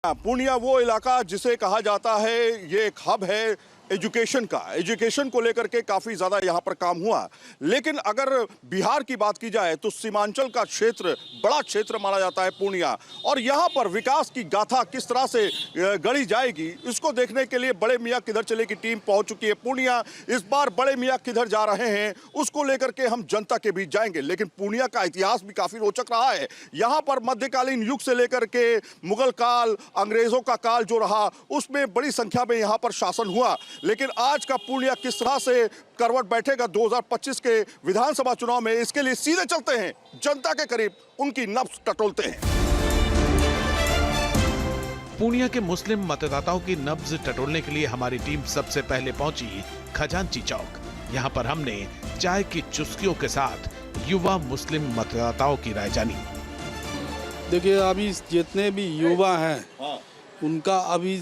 पूर्णिया वो इलाका जिसे कहा जाता है ये एक हब है एजुकेशन का। एजुकेशन को लेकर के काफ़ी ज़्यादा यहाँ पर काम हुआ, लेकिन अगर बिहार की बात की जाए तो सीमांचल का क्षेत्र बड़ा क्षेत्र माना जाता है पूर्णिया, और यहाँ पर विकास की गाथा किस तरह से गढ़ी जाएगी इसको देखने के लिए बड़े मियाँ किधर चले की टीम पहुँच चुकी है पूर्णिया। इस बार बड़े मियाँ किधर जा रहे हैं उसको लेकर के हम जनता के बीच जाएंगे, लेकिन पूर्णिया का इतिहास भी काफ़ी रोचक रहा है। यहाँ पर मध्यकालीन युग से लेकर के मुगल काल, अंग्रेज़ों का काल जो रहा उसमें बड़ी संख्या में यहाँ पर शासन हुआ, लेकिन आज का पूर्णिया किस तरह से करवट बैठेगा 2025 के विधानसभा चुनाव में, इसके लिए सीधे चलते हैं जनता के करीब, उनकी नब्ज टटोलते हैं। पूर्णिया के मुस्लिम मतदाताओं की नब्ज टटोलने के लिए हमारी टीम सबसे पहले पहुंची खजांची चौक। यहां पर हमने चाय की चुस्कियों के साथ युवा मुस्लिम मतदाताओं की राय जानी। देखिए, अभी जितने भी युवा हैं उनका अभी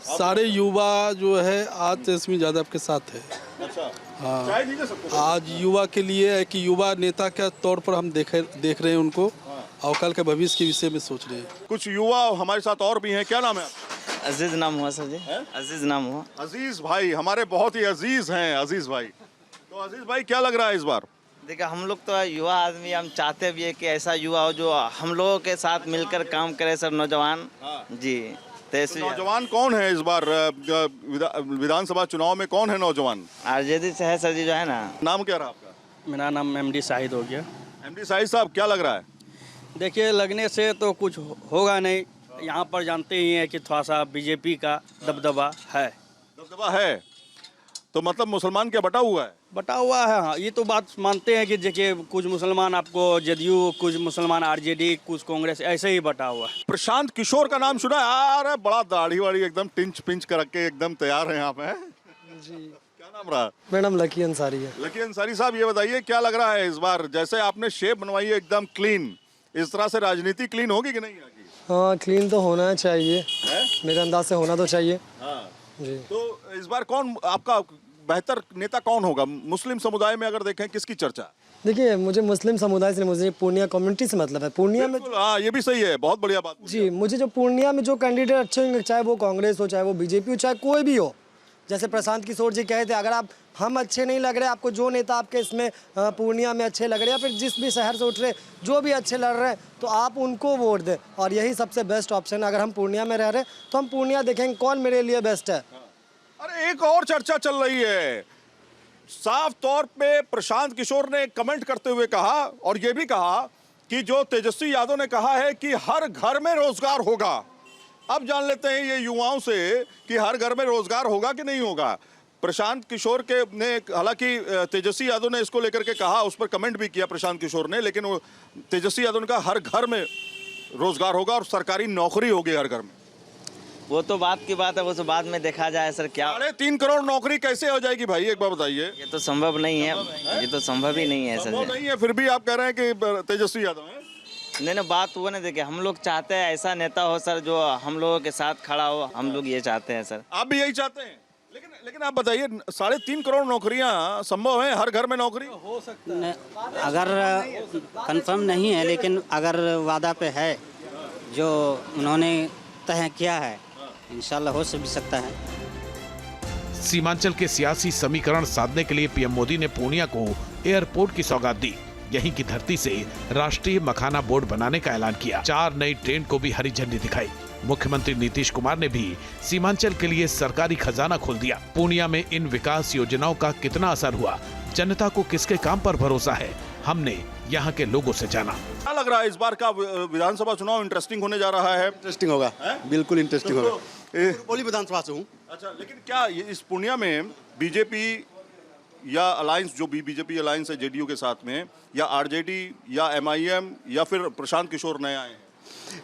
सारे युवा जो है आज तेजस्वी यादव के साथ है। अच्छा। हाँ, आज युवा के लिए है कि युवा नेता के तौर पर हम देख रहे हैं उनको, और कल के भविष्य के विषय में सोच रहे हैं। कुछ युवा हमारे साथ और भी हैं, क्या नाम है आपका? अजीज नाम हुआ सर जी। अजीज नाम हुआ। अजीज भाई हमारे बहुत ही अजीज हैं। अजीज भाई, तो अजीज भाई क्या लग रहा है इस बार? देखिए, हम लोग तो युवा आदमी, हम चाहते भी है कि ऐसा युवा हो जो हम लोगों के साथ मिलकर काम करे। सब नौजवान जी। तो नौजवान कौन है इस बार विधानसभा चुनाव में, कौन है नौजवान? आरजेडी से है सर जी, जो है ना। नाम क्या रहा आपका? मेरा नाम एमडी शाहिद हो गया। एमडी शाहिद साहब, क्या लग रहा है? देखिए, लगने से तो कुछ होगा नहीं। यहाँ पर जानते ही हैं कि थोड़ा सा बीजेपी का दबदबा है। दबदबा है तो मतलब मुसलमान क्या बटा हुआ है? बटा हुआ है। हाँ, ये तो बात मानते हैं कि देखिए, कुछ मुसलमान आपको जदयू, कुछ मुसलमान आरजेडी, कुछ कांग्रेस, ऐसे ही बटा हुआ है। प्रशांत किशोर का नाम सुना है? अरे बड़ा दाढ़ी वाड़ी एकदम टिंच पिंच कर के एकदम तैयार है यहाँ पे जी। क्या नाम रहा? मैडम लकी अंसारी है। लकी अंसारी साहब, ये बताइए क्या लग रहा है इस बार, जैसे आपने शेप बनवाई है एकदम क्लीन, इस तरह से राजनीति क्लीन होगी कि नहीं होगी? हाँ, क्लीन तो होना चाहिए, मेरे अंदाज से होना तो चाहिए। हाँ जी। तो इस बार कौन आपका बेहतर नेता कौन होगा? मुस्लिम समुदाय में अगर देखें किसकी चर्चा? देखिए, मुझे मुस्लिम समुदाय से, मुझे पूर्णिया कम्युनिटी से मतलब है। पूर्णिया में हाँ, ये भी सही है, बहुत बढ़िया बात जी। मुझे जो पूर्णिया में जो कैंडिडेट अच्छे होंगे, चाहे वो कांग्रेस हो, चाहे वो बीजेपी हो, चाहे कोई भी हो, जैसे प्रशांत किशोर जी कहे थे, अगर आप हम अच्छे नहीं लग रहे, आपको जो नेता आपके इसमें पूर्णिया में अच्छे लग रहे, या फिर जिस भी शहर से उठ रहे जो भी अच्छे लड़ रहे हैं, तो आप उनको वोट दें, और यही सबसे बेस्ट ऑप्शन है। अगर हम पूर्णिया में रह रहे तो हम पूर्णिया देखेंगे कौन मेरे लिए बेस्ट है। अरे एक और चर्चा चल रही है, साफ तौर पे प्रशांत किशोर ने कमेंट करते हुए कहा, और ये भी कहा कि जो तेजस्वी यादव ने कहा है कि हर घर में रोजगार होगा। अब जान लेते हैं ये युवाओं से कि हर घर में रोजगार होगा कि नहीं होगा। प्रशांत किशोर के ने, हालांकि तेजस्वी यादव ने इसको लेकर के कहा, उस पर कमेंट भी किया प्रशांत किशोर ने, लेकिन वो तेजस्वी यादव ने कहा हर घर में रोजगार होगा और सरकारी नौकरी होगी हर घर में। वो तो बात की बात है, वो तो बाद में देखा जाए सर। क्या 3.5 करोड़ नौकरी कैसे हो जाएगी भाई, एक बार बताइए। ये तो संभव नहीं है, ये तो संभव ही नहीं है सर। संभव नहीं है, फिर भी आप कह रहे हैं कि तेजस्वी यादव है? नहीं, बात वो नहीं। देखिए, हम लोग चाहते हैं ऐसा नेता हो सर जो हम लोगों के साथ खड़ा हो। हम लोग ये चाहते हैं सर। आप भी यही चाहते हैं? लेकिन आप बताइए, 3.5 करोड़ नौकरियां संभव है हर घर में नौकरी? हो सकता है, अगर कंफर्म नहीं है, लेकिन अगर वादा पे है जो उन्होंने तय किया है, इंशाल्लाह हो भी सकता है। सीमांचल के सियासी समीकरण साधने के लिए पीएम मोदी ने पूर्णिया को एयरपोर्ट की सौगात दी। यहीं की धरती से राष्ट्रीय मखाना बोर्ड बनाने का ऐलान किया। 4 नई ट्रेन को भी हरी झंडी दिखाई। मुख्यमंत्री नीतीश कुमार ने भी सीमांचल के लिए सरकारी खजाना खोल दिया। पूर्णिया में इन विकास योजनाओं का कितना असर हुआ, जनता को किसके काम पर भरोसा है, हमने यहाँ के लोगों से जाना। क्या लग रहा है इस बार का विधानसभा चुनाव इंटरेस्टिंग होने जा रहा है? इंटरेस्टिंग होगा, बिल्कुल इंटरेस्टिंग होगा। बोली विधानसभा से हूँ। अच्छा, लेकिन क्या इस पूर्णिया में बीजेपी या अलायंस, जो भी बीजेपी अलायंस है जेडीयू के साथ में, या आरजेडी या एमआईएम या फिर प्रशांत किशोर नए आए हैं?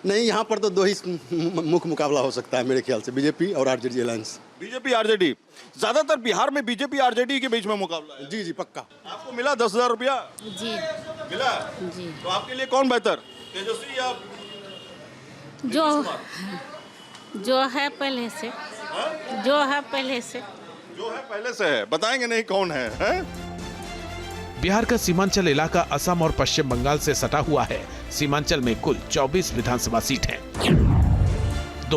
नहीं, यहाँ पर तो 2 ही मुख्य मुकाबला हो सकता है मेरे ख्याल से, बीजेपी और आरजेडी अलायंस। बीजेपी आरजेडी, ज्यादातर बिहार में बीजेपी आरजेडी के बीच में मुकाबला है। जी जी, पक्का। आपको मिला 10,000 रुपया? जी मिला जी। तो आपके लिए कौन बेहतर, तेजस्वी या जो है पहले से? जो है पहले से? जो है पहले से है, बताएंगे नहीं कौन है? बिहार का सीमांचल इलाका असम और पश्चिम बंगाल से सटा हुआ है। सीमांचल में कुल 24 विधानसभा सीट हैं।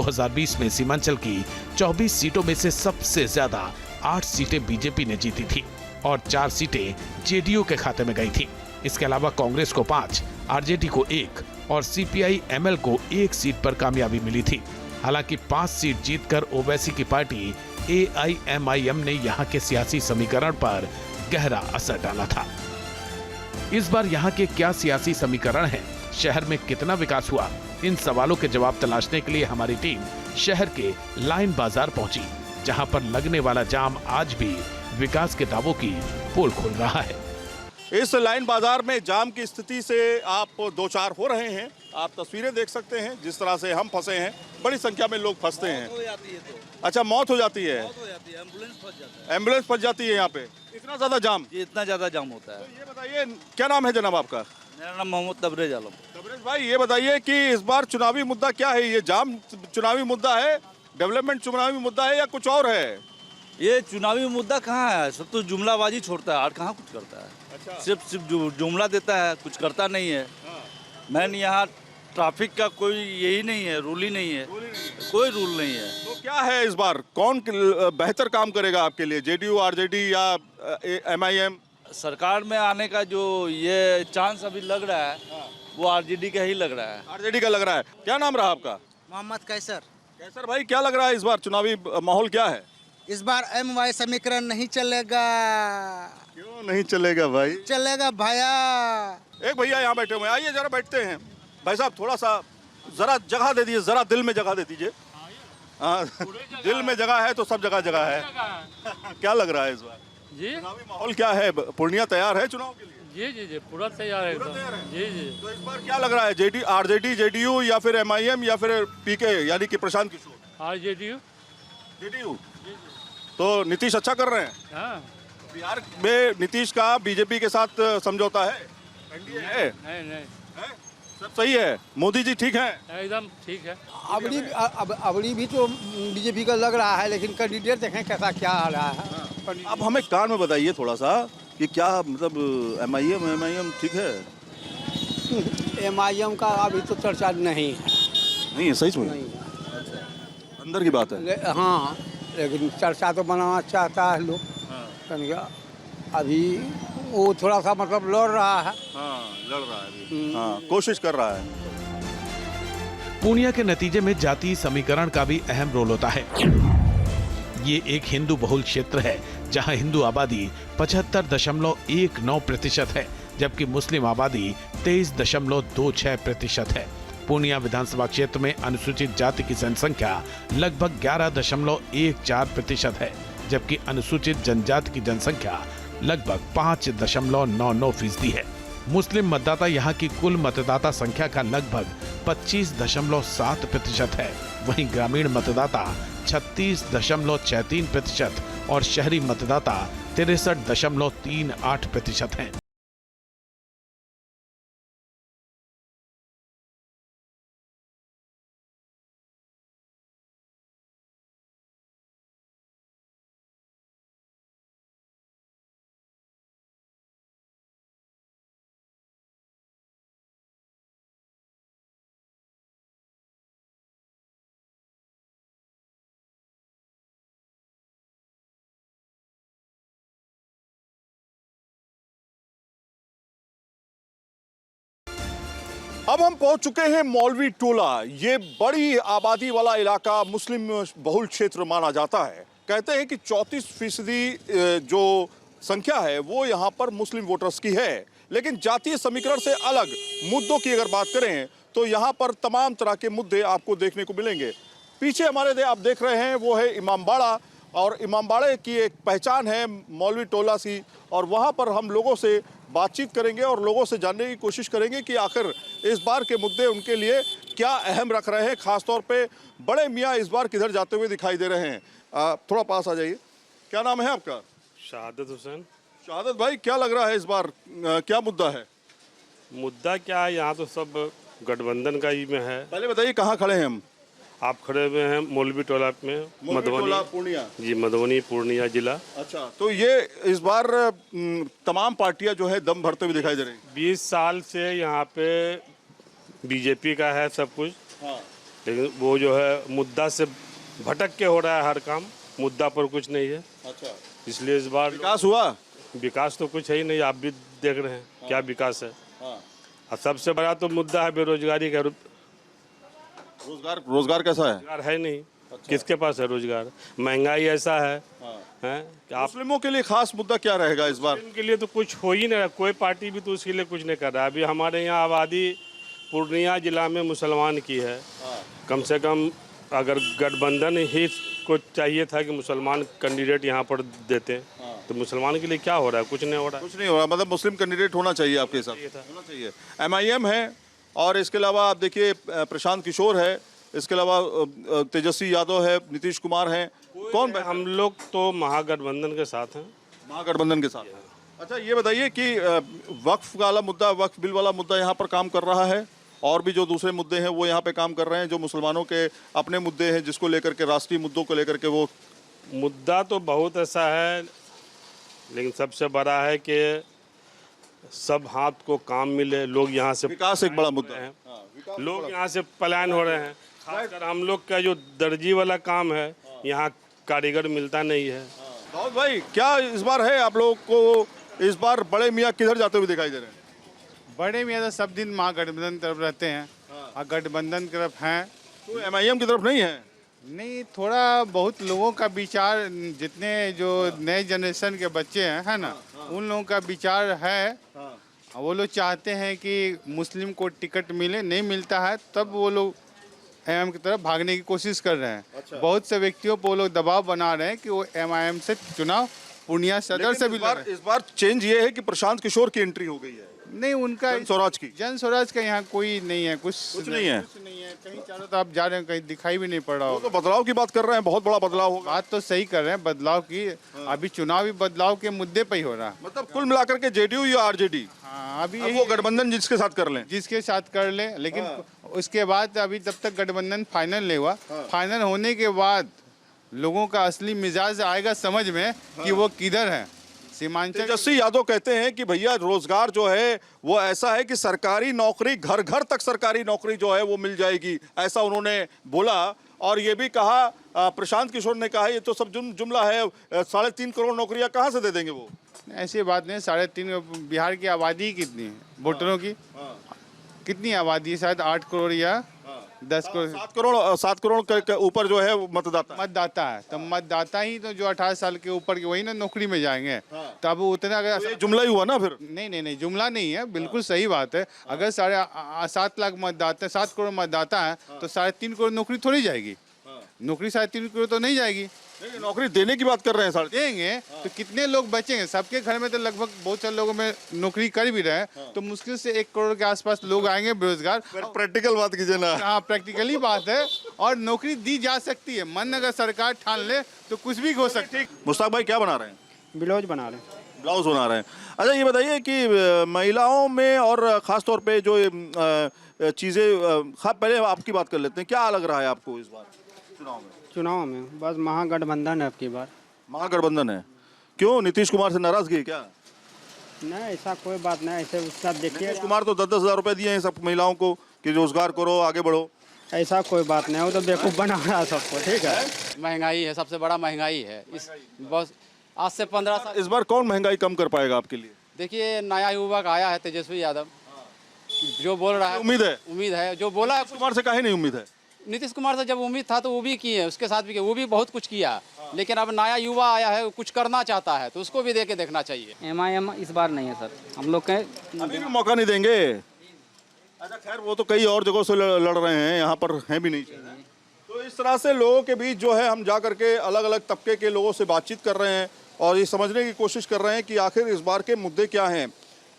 2020 में सीमांचल की 24 सीटों में से सबसे ज्यादा 8 सीटें बीजेपी ने जीती थी और 4 सीटें जेडीयू के खाते में गई थी। इसके अलावा कांग्रेस को 5, आरजेडी को 1 और सीपीआई एमएल को 1 सीट पर कामयाबी मिली थी। हालांकि 5 सीट जीतकर ओवैसी की पार्टी एआईएमआईएम ने यहां के सियासी समीकरण पर गहरा असर डाला था। इस बार यहां के क्या सियासी समीकरण हैं, शहर में कितना विकास हुआ, इन सवालों के जवाब तलाशने के लिए हमारी टीम शहर के लाइन बाजार पहुंची, जहां पर लगने वाला जाम आज भी विकास के दावों की पोल खोल रहा है। इस लाइन बाजार में जाम की स्थिति से आप दो चार हो रहे हैं। आप तस्वीरें देख सकते हैं जिस तरह से हम फंसे हैं, बड़ी संख्या में लोग फंसते हैं। अच्छा, मौत हो जाती है, एम्बुलेंस फंस जाती है यहाँ पे। इतना ज्यादा जाम, ये इतना ज़्यादा जाम होता है। तो ये बताइए क्या नाम है जनाब आपका? मेरा नाम मोहम्मद तबरेज आलम। तबरेज भाई, ये बताइए कि इस बार चुनावी मुद्दा क्या है? ये जाम चुनावी मुद्दा है, डेवलपमेंट चुनावी मुद्दा है या कुछ और है? ये चुनावी मुद्दा कहाँ है? सब तो जुमलाबाजी छोड़ता है और कहाँ कुछ करता है। अच्छा। सिर्फ जुमला देता है, कुछ करता नहीं है। मैन यहाँ ट्रैफिक का कोई यही नहीं है, रूल ही नहीं है, कोई रूल नहीं है। तो क्या है इस बार, कौन बेहतर काम करेगा आपके लिए, जेडीयू, आरजेडी या एमआईएम? सरकार में आने का जो ये चांस अभी लग रहा है वो आरजेडी का ही लग रहा है। आरजेडी का लग रहा है। क्या नाम रहा आपका? मोहम्मद कैसर। कैसर भाई, क्या लग रहा है इस बार चुनावी माहौल क्या है? इस बार एमवाई समीकरण नहीं चलेगा। क्यों नहीं चलेगा भाई? चलेगा भैया। एक भैया यहाँ बैठे हुए हैं, आइए जरा बैठते हैं। भाई साहब, थोड़ा सा जरा जगह दे दीजिए, जरा दिल में जगह दे दीजिए। हाँ, दिल में जगह है तो सब जगह जगह है। क्या लग रहा है इस बार जी? चुनावी माहौल क्या है? पूर्णिया तैयार है चुनाव के लिए? जी जी जी, पूरा तैयार है पूरा तैयार है? जी जी। तो इस बार क्या लग रहा है, आरजेडी, जेडीयू या फिर एमआईएम या फिर पीके यानी कि प्रशांत किशोर? आरजेडीयू। जेडीयू। तो नीतीश अच्छा कर रहे हैं? हाँ। बिहार में नीतीश का बीजेपी के साथ समझौता है, एनडीए है? नहीं नहीं, है? सब सही है? मोदी जी ठीक है? एकदम ठीक है। अबड़ी भी तो बीजेपी का लग रहा है, लेकिन कैंडिडेट देखें कैसा क्या आ रहा है। अब हमें कान में बताइए थोड़ा सा कि क्या मतलब एमआईएम ठीक है? एमआईएम का अभी तो चर्चा नहीं है। नहीं है, सही में? अंदर की बात है। हाँ, लेकिन चर्चा तो बनाना चाहता है लोग। समझा? अभी वो थोड़ा सा मतलब लड़ रहा है। हाँ, लड़ रहा है अभी। हाँ, कोशिश कर रहा है। पूर्णिया के नतीजे में जातीय समीकरण का भी अहम रोल होता है। ये एक हिंदू बहुल क्षेत्र है जहां हिंदू आबादी 75.19% है, जबकि मुस्लिम आबादी 23.26% है। पूर्णिया विधानसभा क्षेत्र में अनुसूचित जाति की जनसंख्या लगभग 11.14% है, जबकि अनुसूचित जनजाति की जनसंख्या लगभग 5.99% है। मुस्लिम मतदाता यहाँ की कुल मतदाता संख्या का लगभग 25.7% है। वहीं ग्रामीण मतदाता 36.63% और शहरी मतदाता 63.38% हैं। अब हम पहुंच चुके हैं मौलवी टोला। ये बड़ी आबादी वाला इलाका मुस्लिम बहुल क्षेत्र माना जाता है। कहते हैं कि 34% जो संख्या है वो यहाँ पर मुस्लिम वोटर्स की है, लेकिन जातीय समीकरण से अलग मुद्दों की अगर बात करें तो यहाँ पर तमाम तरह के मुद्दे आपको देखने को मिलेंगे। पीछे हमारे आप देख रहे हैं वो है इमामबाड़ा, और इमामबाड़े की एक पहचान है मौलवी टोला सी, और वहाँ पर हम लोगों से बातचीत करेंगे और लोगों से जानने की कोशिश करेंगे कि आखिर इस बार के मुद्दे उनके लिए क्या अहम रख रहे हैं। खासतौर पे बड़े मियाँ इस बार किधर जाते हुए दिखाई दे रहे हैं। थोड़ा पास आ जाइए। क्या नाम है आपका? शहादत हुसैन। शहादत भाई, क्या लग रहा है इस बार क्या मुद्दा है? मुद्दा क्या है, यहाँ तो सब गठबंधन का ही में है। पहले बताइए कहाँ खड़े हैं हम? आप खड़े हुए हैं मौलवी टोला में, मधुबनी, पूर्णिया। जी, मधुबनी पूर्णिया जिला। अच्छा, तो ये इस बार तमाम पार्टियां जो है दम भरते हुए दिखाई दे रही हैं। 20 साल से यहाँ पे बीजेपी का है सब कुछ। हाँ। लेकिन वो जो है मुद्दा से भटक के हो रहा है हर काम, मुद्दा पर कुछ नहीं है। अच्छा, इसलिए इस बार विकास हुआ? विकास तो कुछ है ही नहीं, आप भी देख रहे हैं क्या विकास है। और सबसे बड़ा तो मुद्दा है बेरोजगारी का। रोजगार कैसा है? रोजगार है नहीं, किसके पास है रोजगार? महंगाई ऐसा है, हैं कि आप मुस्लिमों के लिए खास मुद्दा क्या रहेगा इस बार? उनके लिए तो कुछ हो ही नहीं रहा, कोई पार्टी भी तो उसके लिए कुछ नहीं कर रहा है। अभी हमारे यहाँ आबादी पूर्णिया जिला में मुसलमान की है, कम से कम अगर गठबंधन ही को चाहिए था कि मुसलमान कैंडिडेट यहाँ पर देते, तो मुसलमान के लिए क्या हो रहा है? कुछ नहीं हो रहा। कुछ नहीं हो रहा, मतलब मुस्लिम कैंडिडेट होना चाहिए आपके हिसाब से? होना चाहिए। MIM है और इसके अलावा आप देखिए प्रशांत किशोर है, इसके अलावा तेजस्वी यादव है, नीतीश कुमार हैं। कौन? हम लोग तो महागठबंधन के साथ हैं। महागठबंधन के साथ। अच्छा, ये बताइए कि वक्फ वाला मुद्दा, वक्फ बिल वाला मुद्दा यहाँ पर काम कर रहा है, और भी जो दूसरे मुद्दे हैं वो यहाँ पे काम कर रहे हैं, जो मुसलमानों के अपने मुद्दे हैं जिसको लेकर के, राष्ट्रीय मुद्दों को लेकर के? वो मुद्दा तो बहुत ऐसा है, लेकिन सबसे बड़ा है कि सब हाथ को काम मिले, लोग यहाँ से, विकास एक बड़ा मुद्दा है। लोग यहाँ से पलायन हो रहे हैं। खासकर हम लोग का जो दर्जी वाला काम है, यहाँ कारीगर मिलता नहीं है। दाऊद भाई, क्या इस बार है आप लोग को, इस बार बड़े मियाँ किधर जाते हुए दिखाई दे रहे हैं? बड़े मियाँ तो सब दिन महागठबंधन तरफ रहते हैं और गठबंधन की तरफ हैं, तो MIM की तरफ नहीं है? नहीं, थोड़ा बहुत लोगों का विचार, जितने जो नए जनरेशन के बच्चे हैं, है ना, उन लोगों का विचार है। वो लोग चाहते हैं कि मुस्लिम को टिकट मिले, नहीं मिलता है तब वो लोग MIM की तरफ भागने की कोशिश कर रहे हैं। अच्छा। बहुत से व्यक्तियों पर वो लोग दबाव बना रहे हैं कि वो MIM से चुनाव पूर्णिया सदर से भी इस बार चेंज ये है कि प्रशांत किशोर की एंट्री हो गई है। नहीं, उनका जन स्वराज का यहाँ कोई नहीं है, कुछ नहीं है, कहीं चारों तरफ आप जा रहे हैं, कहीं दिखाई भी नहीं पड़ रहा हो। तो बदलाव की बात कर रहे हैं, बहुत बड़ा बदलाव होगा। बात तो सही कर रहे हैं बदलाव की। अभी चुनावी बदलाव के मुद्दे पे ही हो रहा है, मतलब कुल मिलाकर के JDU या RJD? हाँ, अभी वो गठबंधन जिसके साथ कर लें, जिसके साथ कर ले, लेकिन उसके बाद अभी जब तक गठबंधन फाइनल नहीं हुआ, फाइनल होने के बाद लोगों का असली मिजाज आएगा समझ में कि वो किधर है। सीमांचल तेजस्वी यादव कहते हैं कि भैया रोजगार जो है वो ऐसा है कि सरकारी नौकरी, घर घर तक सरकारी नौकरी जो है वो मिल जाएगी, ऐसा उन्होंने बोला। और ये भी कहा, प्रशांत किशोर ने कहा, ये तो सब जुमला है, 3.5 करोड़ नौकरियां कहाँ से दे देंगे वो? ऐसी बात नहीं, 3.5 बिहार की आबादी कितनी है वोटरों की? कितनी आबादी है? शायद 8 करोड़ या 10 करोड़, 7 करोड़ के ऊपर जो है मतदाता है। तो मतदाता ही तो जो 18 साल के ऊपर के वही ना नौकरी में जाएंगे। तब उतना अगर तो जुमला ही हुआ ना फिर? नहीं, जुमला नहीं है, बिल्कुल सही बात है। अगर 7.5 लाख मतदाता, 7 करोड़ मतदाता है, तो 3.5 करोड़ नौकरी थोड़ी जाएगी। नौकरी 3.5 करोड़ तो नहीं जाएगी। नहीं, नौकरी देने की बात कर रहे हैं। देंगे तो कितने लोग बचेंगे? सबके घर में तो लगभग बहुत सारे लोगों में नौकरी कर भी रहे हैं, तो मुश्किल से 1 करोड़ के आसपास लोग आएंगे बेरोजगार। प्रैक्टिकल बात कीजिए ना। हाँ, प्रैक्टिकली बात है, और नौकरी दी जा सकती है। मन अगर सरकार ठान ले तो कुछ भी हो सकता है। मुश्ताक भाई क्या बना रहे हैं? ब्लाउज बना रहे हैं। ब्लाउज बना रहे हैं। अच्छा, ये बताइए कि महिलाओं में और ख़ास तौर पे जो चीज़ें, पहले आपकी बात कर लेते हैं, क्या लग रहा है आपको इस बार चुनाव में? चुनाव में बस महागठबंधन है आपकी बार। महागठबंधन है? क्यों, नीतीश कुमार से नाराजगी है क्या? नहीं, ऐसा कोई बात नहीं। ऐसे उसका देखिए, नीतीश कुमार तो 10-10 हज़ार रुपए दिए हैं सब महिलाओं को कि रोजगार करो, आगे बढ़ो। ऐसा कोई बात नहीं, वो तो बेवकूफ़ बना रहा है सबको। ठीक है, महंगाई है, सबसे बड़ा महंगाई है। इस बस आज से 15 साल। इस बार कौन महंगाई कम कर पाएगा आपके लिए? देखिए, नया युवक आया है तेजस्वी यादव, जो बोल रहा है, उम्मीद है जो बोला है। कुमार से काहे नहीं उम्मीद है? नीतीश कुमार से जब उम्मीद था तो वो भी किए, उसके साथ भी किए, वो भी बहुत कुछ किया। लेकिन अब नया युवा आया है, कुछ करना चाहता है, तो उसको भी देके देखना चाहिए। MIM इस बार नहीं है सर, हम लोग के अभी भी मौका नहीं देंगे। अच्छा, खैर वो तो कई और जगहों से लड़ रहे हैं, यहाँ पर हैं भी नहीं। तो इस तरह से लोगों के बीच जो है हम जा करके अलग अलग तबके के लोगों से बातचीत कर रहे हैं और ये समझने की कोशिश कर रहे हैं कि आखिर इस बार के मुद्दे क्या हैं।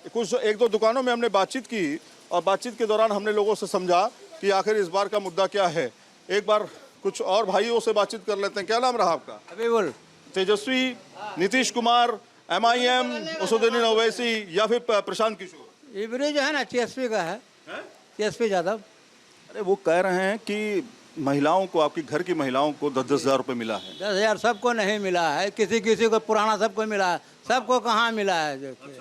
कुछ 1-2 दुकानों में हमने बातचीत की और बातचीत के दौरान हमने लोगों से समझा कि आखिर इस बार का मुद्दा क्या है। एक बार कुछ और भाइयों से बातचीत कर लेते हैं। क्या नाम रहा आपका? अभी तेजस्वी, नीतीश कुमार, MIM, असदुद्दीन ओवैसी या फिर प्रशांत किशोर? ये जो है ना TSP का है, TSP यादव। अरे वो कह रहे हैं कि महिलाओं को, आपकी घर की महिलाओं को 10-10 हज़ार रुपये मिला है। 10,000 सबको नहीं मिला है, किसी को पुराना सबको मिला है, सबको कहाँ मिला है? देखिए,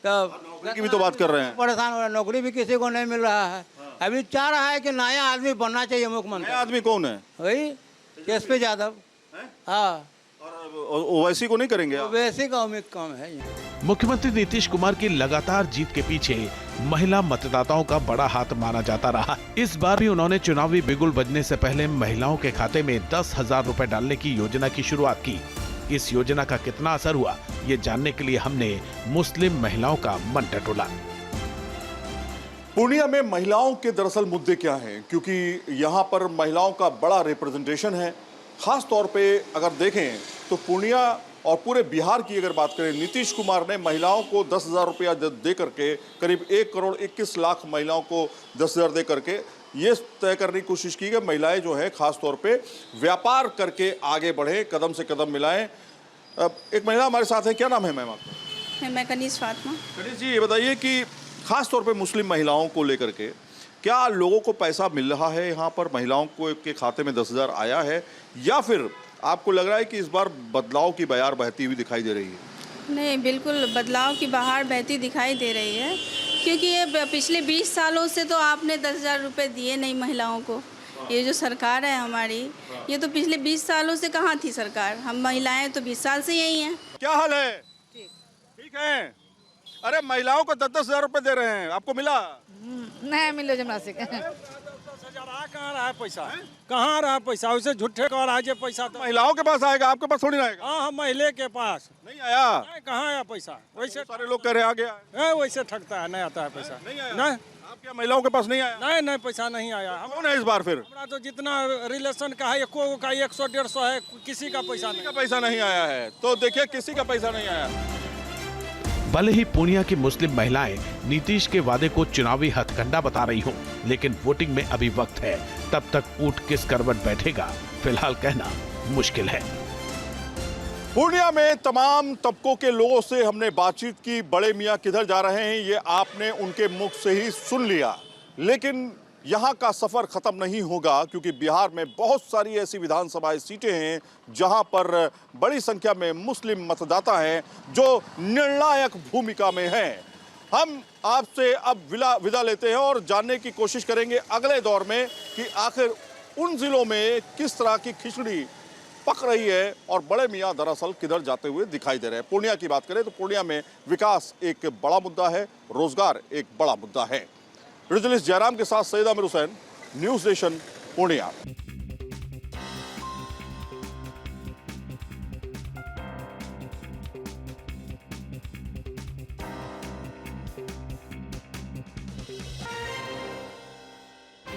तो नौकरी की भी तो बात कर रहे हैं। परेशान हो रहा है, नौकरी भी किसी को नहीं मिल रहा है। अभी चाह रहा है कि नया आदमी बनना चाहिए मुख्यमंत्री। नया आदमी कौन है? वही तेजस्वी यादव। हाँ, और ओवैसी को नहीं करेंगे आप? वैसे का उम्मीद कम है। मुख्यमंत्री नीतीश कुमार की लगातार जीत के पीछे महिला मतदाताओं का बड़ा हाथ माना जाता रहा। इस बार भी उन्होंने चुनावी बिगुल बजने से पहले महिलाओं के खाते में 10,000 रुपए डालने की योजना की शुरुआत की। इस योजना का कितना असर हुआ, ये जानने के लिए हमने मुस्लिम महिलाओं का मन टटोला। पूर्णिया में महिलाओं के दरअसल मुद्दे क्या हैं, क्योंकि यहाँ पर महिलाओं का बड़ा रिप्रेजेंटेशन है। खास तौर पे अगर देखें तो पूर्णिया और पूरे बिहार की अगर बात करें, नीतीश कुमार ने महिलाओं को 10,000 रुपया दे करके करीब 1 करोड़ 21 लाख महिलाओं को 10,000 दे करके ये तय करने की कोशिश की कि महिलाएं जो है खास तौर पे व्यापार करके आगे बढ़े, कदम से कदम मिलाएं। एक महिला हमारे साथ है, क्या नाम है मैम आपका? मैं कनीज फातिमा। कनीज जी, ये बताइए कि खास तौर पे मुस्लिम महिलाओं को लेकर के क्या लोगों को पैसा मिल रहा है? यहाँ पर महिलाओं को के खाते में 10,000 आया है, या फिर आपको लग रहा है कि इस बार बदलाव की बयार बहती हुई दिखाई दे रही है? नहीं, बिल्कुल बदलाव की बहार बहती दिखाई दे रही है, क्योंकि ये पिछले 20 सालों से तो आपने 10,000 रुपये दिए नहीं महिलाओं को। ये जो सरकार है हमारी, ये तो पिछले 20 सालों से कहाँ थी सरकार? हम महिलाएं तो 20 साल से यही हैं। क्या हाल है? ठीक है। अरे महिलाओं को 10,000 रुपये दे रहे हैं, आपको मिला? नहीं मिलो जमा से। कहाँ रहा पैसा? कहाँ रहा पैसा? वैसे झूठे कह रहा है पैसा तो महिलाओं के पास आएगा, आपके पास थोड़ी ना आएगा। हाँ, महिला के पास नहीं आया। नहीं, कहाँ आया पैसा? वैसे सारे लोग कह रहे आ गया है, वैसे ठगता है, नहीं आता है पैसा। नहीं आया। नहीं, आपके महिलाओं के पास नहीं आया? नहीं नहीं, पैसा नहीं आया। कौन है इस बार फिर? हमारा तो जितना रिलेशन का है, एको का 100-150 है, किसी का पैसा नहीं। पैसा नहीं आया है, तो देखिए किसी का पैसा नहीं आया। भले ही पूर्णिया की मुस्लिम महिलाएं नीतीश के वादे को चुनावी हथकंडा बता रही हों, लेकिन वोटिंग में अभी वक्त है। तब तक ऊंट किस करवट बैठेगा, फिलहाल कहना मुश्किल है। पूर्णिया में तमाम तबकों के लोगों से हमने बातचीत की। बड़े मियां किधर जा रहे हैं ये आपने उनके मुख से ही सुन लिया, लेकिन यहाँ का सफर खत्म नहीं होगा, क्योंकि बिहार में बहुत सारी ऐसी विधानसभा सीटें हैं जहाँ पर बड़ी संख्या में मुस्लिम मतदाता हैं जो निर्णायक भूमिका में हैं। हम आपसे अब विदा लेते हैं और जानने की कोशिश करेंगे अगले दौर में कि आखिर उन जिलों में किस तरह की खिचड़ी पक रही है और बड़े मियां दरअसल किधर जाते हुए दिखाई दे रहे हैं। पूर्णिया की बात करें तो पूर्णिया में विकास एक बड़ा मुद्दा है, रोजगार एक बड़ा मुद्दा है। रिजलिस्ट जयराम के साथ सईद आमिर हुसैन, न्यूज़ नेशन, पूर्णिया।